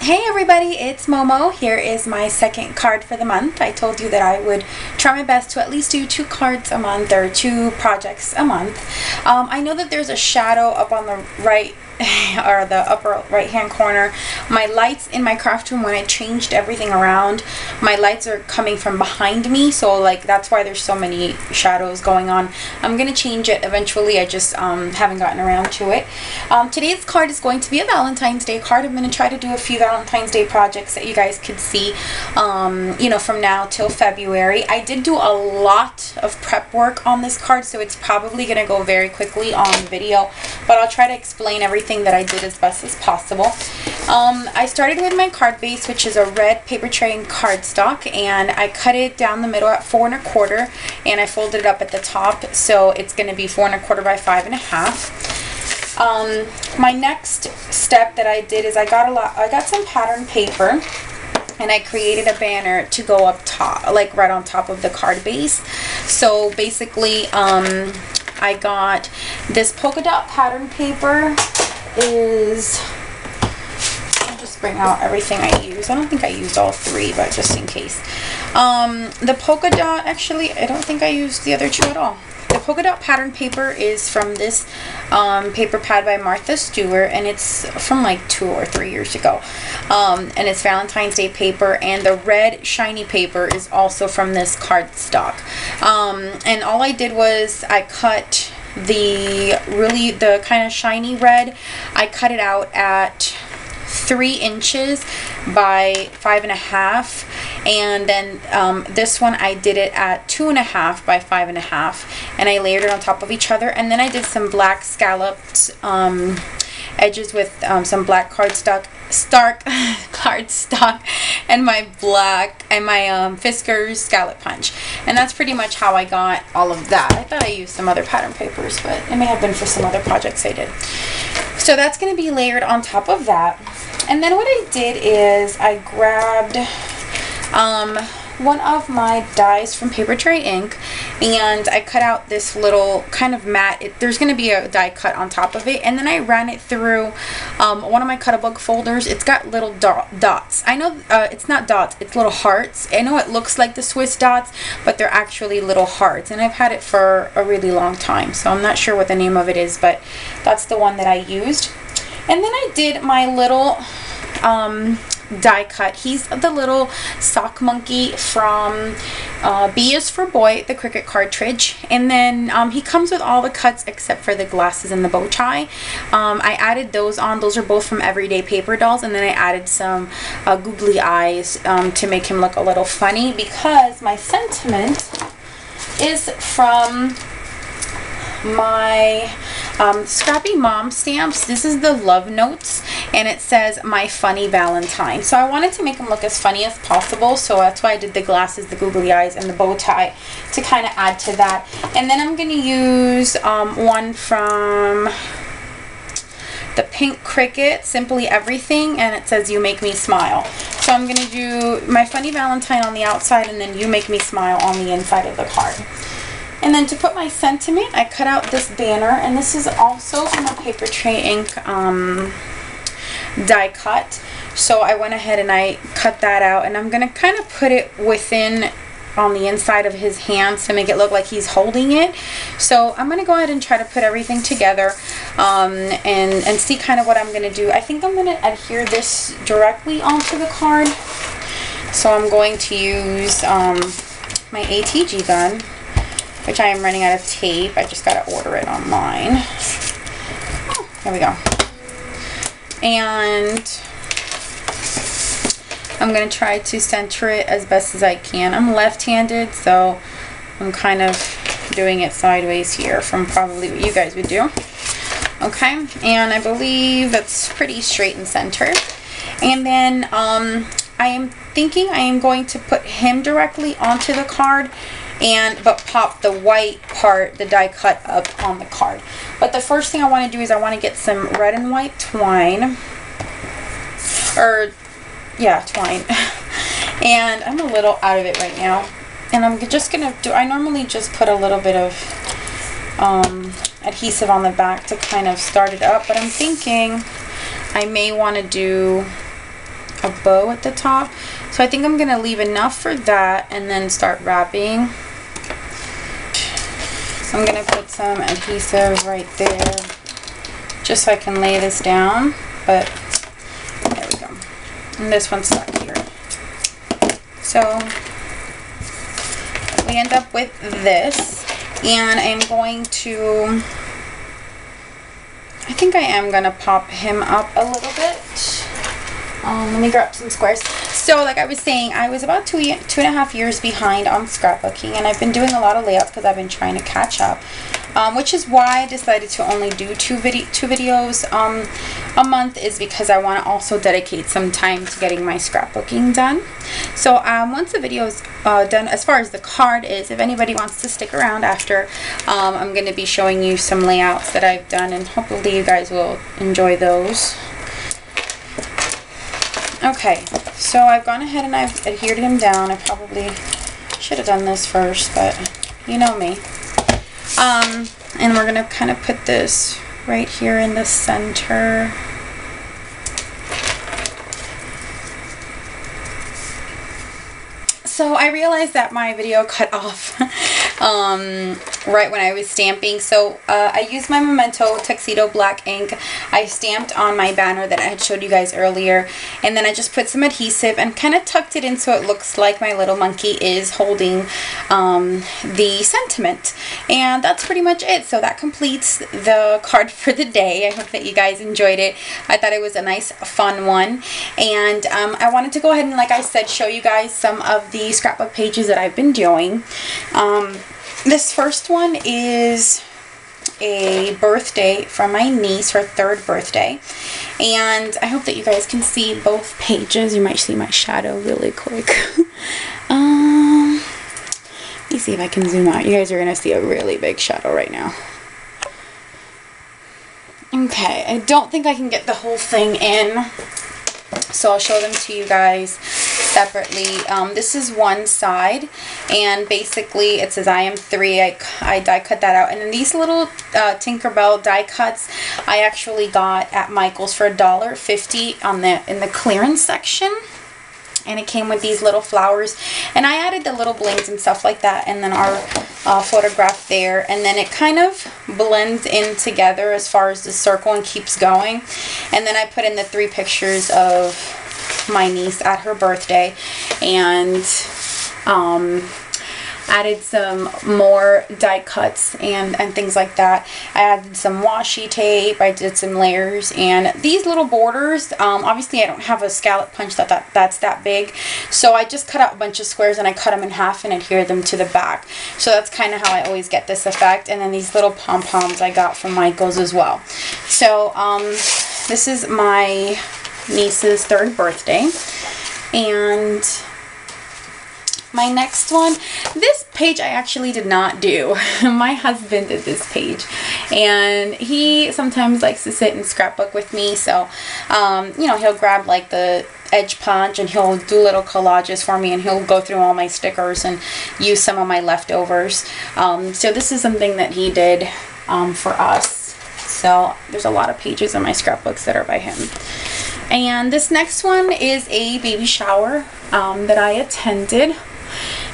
Hey everybody, it's Momo. Here is my second card for the month. I told you that I would try my best to at least do 2 cards a month or 2 projects a month. I know that there's a shadow up on the right or the upper right hand corner. My lights in my craft room, when I changed everything around, my lights are coming from behind me, so like that's why there's so many shadows going on. I'm gonna change it eventually. I just haven't gotten around to it. Today's card is going to be a Valentine's Day card. I'm gonna try to do a few Valentine's Day projects that you guys could see you know, from now till February. I did do a lot of prep work on this card, so it's probably gonna go very quickly on the video, but I'll try to explain everything that I did as best as possible. I started with my card base, which is a red paper tray and cardstock, and I cut it down the middle at 4 1/4, and I folded it up at the top, so it's going to be 4 1/4 by 5 1/2. My next step that I did is I got some pattern paper, and I created a banner to go up top, like right on top of the card base. So basically, I got this polka dot pattern paper. I'll just bring out everything I use. I don't think I used all 3, but just in case. The polka dot, actually, I don't think I used the other 2 at all. The polka dot pattern paper is from this paper pad by Martha Stewart, and it's from like 2 or 3 years ago. And it's Valentine's Day paper, and the red shiny paper is also from this cardstock. And all I did was I cut the kind of shiny red. I cut it out at 3 inches by 5 1/2, and then this one I did it at 2 1/2 by 5 1/2, and I layered it on top of each other. And then I did some black scalloped edges with some black cardstock and my Fisker's scallop punch, and that's pretty much how I got all of that. I thought I used some other pattern papers, but it may have been for some other projects I did. So that's going to be layered on top of that. And then what I did is I grabbed one of my dies from Paper Tray Ink, and I cut out this little kind of matte. There's going to be a die cut on top of it, and then I ran it through one of my cut-a-book folders. It's got little dots. I know it's not dots, it's little hearts. I know it looks like the Swiss dots, but they're actually little hearts, and I've had it for a really long time, so I'm not sure what the name of it is, but that's the one that I used. And then I did my little die cut. He's the little sock monkey from B is for Boy, the Cricut cartridge, and then he comes with all the cuts except for the glasses and the bow tie. I added those on. Those are both from Everyday Paper Dolls, and then I added some googly eyes to make him look a little funny, because my sentiment is from my Scrappy Mom stamps. This is the love notes, and it says my Funny Valentine. So I wanted to make him look as funny as possible, so that's why I did the glasses, the googly eyes, and the bow tie to kind of add to that. And then I'm going to use one from the pink Cricut, Simply Everything, and it says You Make Me Smile. So I'm going to do my Funny Valentine on the outside, and then You Make Me Smile on the inside of the card. And then to put my sentiment, I cut out this banner, and this is also from a Paper Tray Ink die cut. So I went ahead and I cut that out, and I'm going to kind of put it within on the inside of his hands to make it look like he's holding it. So I'm going to go ahead and try to put everything together and see kind of what I'm going to do. I think I'm going to adhere this directly onto the card. So I'm going to use my ATG gun, which I am running out of tape. I just got to order it online. Oh, there we go. And I'm going to try to center it as best as I can. I'm left-handed, so I'm kind of doing it sideways here from probably what you guys would do. Okay, and I believe that's pretty straight and centered. And then I am thinking I am going to put him directly onto the card, but pop the white part, the die cut, up on the card. But the first thing I want to do is I want to get some red and white twine, or yeah, twine. And I'm a little out of it right now, and I'm just gonna do, I normally just put a little bit of adhesive on the back to kind of start it up, but I'm thinking I may want to do a bow at the top. So I think I'm going to leave enough for that and then start wrapping. So I'm going to put some adhesive right there just so I can lay this down. But there we go. And this one's stuck here. So we end up with this, and I'm going to, I think I am going to pop him up a little bit. Let me grab some squares. So like I was saying, I was about 2.5 years behind on scrapbooking, and I've been doing a lot of layouts because I've been trying to catch up. Which is why I decided to only do two videos a month, is because I want to also dedicate some time to getting my scrapbooking done. So once the video is done, as far as the card is, if anybody wants to stick around after, I'm going to be showing you some layouts that I've done, and hopefully you guys will enjoy those. Okay, so I've gone ahead and I've adhered him down. I probably should have done this first, but you know me. And we're going to kind of put this right here in the center. So I realized that my video cut off right when I was stamping. So I used my Memento Tuxedo black ink. I stamped on my banner that I had showed you guys earlier, and then I just put some adhesive and kind of tucked it in so it looks like my little monkey is holding the sentiment. And that's pretty much it. So that completes the card for the day. I hope that you guys enjoyed it. I thought it was a nice fun one, and I wanted to go ahead and, like I said, show you guys some of the scrapbook pages that I've been doing. This first one is a birthday from my niece, her 3rd birthday, and I hope that you guys can see both pages. You might see my shadow really quick. Let me see if I can zoom out. You guys are gonna see a really big shadow right now. Okay, I don't think I can get the whole thing in, so I'll show them to you guys separately. This is one side, and basically it says I am 3. I die cut that out, and then these little Tinkerbell die cuts I actually got at Michael's for $1.50 in the clearance section. And it came with these little flowers, and I added the little blings and stuff like that, and then our photograph there, and then it kind of blends in together as far as the circle and keeps going. And then I put in the 3 pictures of my niece at her birthday, and added some more die cuts and things like that. I added some washi tape, I did some layers, and these little borders, obviously I don't have a scallop punch that's that big, so I just cut out a bunch of squares and I cut them in half and adhere them to the back. So that's kind of how I always get this effect. And then these little pom-poms I got from Michael's as well. So this is my niece's 3rd birthday, and my next one, this page I actually did not do. My husband did this page, and he sometimes likes to sit and scrapbook with me. So, you know, he'll grab like the edge punch and he'll do little collages for me, and he'll go through all my stickers and use some of my leftovers. So this is something that he did for us. So there's a lot of pages in my scrapbooks that are by him. And this next one is a baby shower that I attended.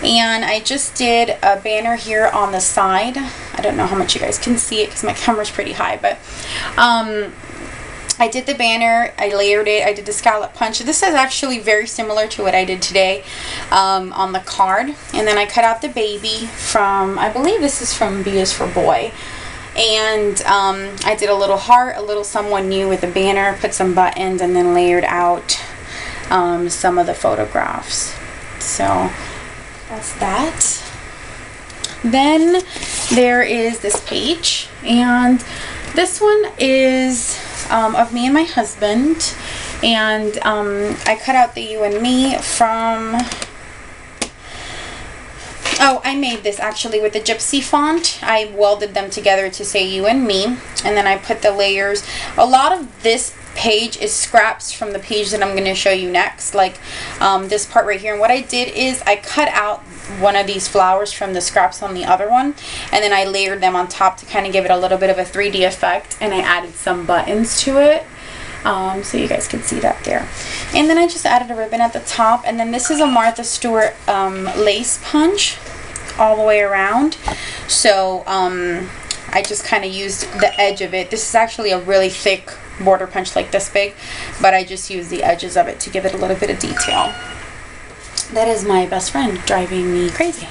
And I just did a banner here on the side. I don't know how much you guys can see it because my camera's pretty high, but I did the banner, I layered it, I did the scallop punch. This is actually very similar to what I did today on the card. And then I cut out the baby from, I believe this is from B is for Boy. And I did a little heart, a little someone new with a banner, put some buttons, and then layered out some of the photographs. So that's that. Then there is this page, and this one is of me and my husband, and I cut out the you and me from, oh, I made this actually with the gypsy font. I welded them together to say you and me, and then I put the layers. A lot of this page is scraps from the page that I'm going to show you next, like this part right here. And what I did is I cut out one of these flowers from the scraps on the other one, and then I layered them on top to kind of give it a little bit of a 3D effect, and I added some buttons to it. so you guys can see that there. And then I just added a ribbon at the top, and then this is a Martha Stewart lace punch all the way around. So I just kind of used the edge of it. This is actually a really thick border punch, like this big, but I just used the edges of it to give it a little bit of detail. That is my best friend driving me crazy.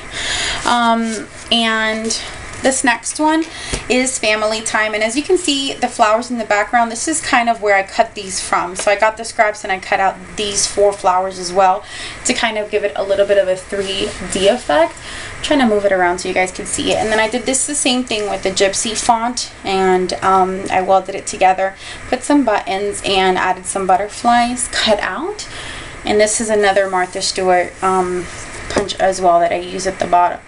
And this next one is Family Time, and as you can see the flowers in the background, this is kind of where I cut these from. So I got the scraps and I cut out these 4 flowers as well to kind of give it a little bit of a 3D effect. I'm trying to move it around so you guys can see it. And then I did this the same thing with the gypsy font, and I welded it together, put some buttons and added some butterflies cut out. And this is another Martha Stewart punch as well that I use at the bottom.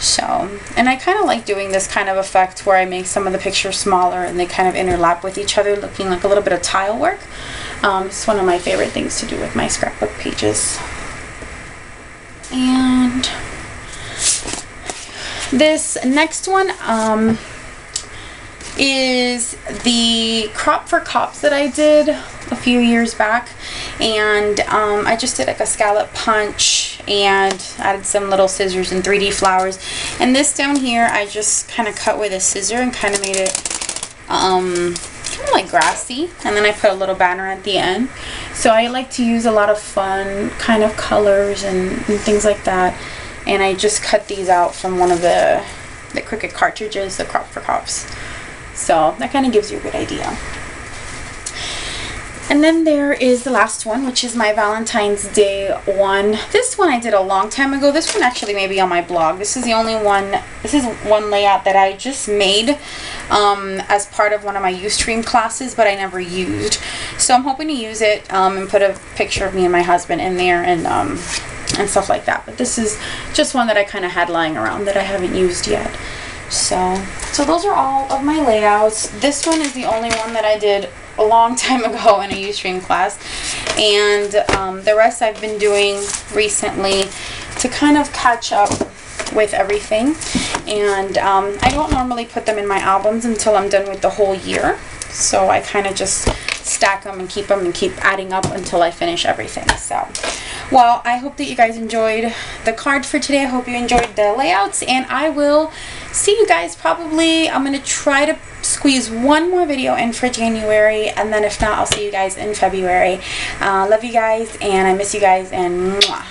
So, and I kind of like doing this kind of effect where I make some of the pictures smaller and they kind of overlap with each other, looking like a little bit of tile work. It's one of my favorite things to do with my scrapbook pages. And this next one is the crop for cops that I did a few years back, and I just did like a scallop punch and added some little scissors and 3D flowers. And this down here I just kind of cut with a scissor and kind of made it kind of like grassy, and then I put a little banner at the end. So I like to use a lot of fun kind of colors and things like that, and I just cut these out from one of the Cricut cartridges, the crop for cops. So that kind of gives you a good idea. And then there is the last one, which is my Valentine's Day one. This one I did a long time ago. This one actually may be on my blog. This is the only one, this is one layout that I just made as part of one of my Ustream classes, but I never used. So I'm hoping to use it and put a picture of me and my husband in there and stuff like that. But this is just one that I kind of had lying around that I haven't used yet. So those are all of my layouts. This one is the only one that I did a long time ago in a Ustream class, and the rest I've been doing recently to kind of catch up with everything. And I don't normally put them in my albums until I'm done with the whole year, so I kind of just stack them and keep adding up until I finish everything. So, well, I hope that you guys enjoyed the card for today. I hope you enjoyed the layouts, and I will see you guys probably, I'm going to try to squeeze one more video in for January, and then if not, I'll see you guys in February. Love you guys, and I miss you guys, and mwah.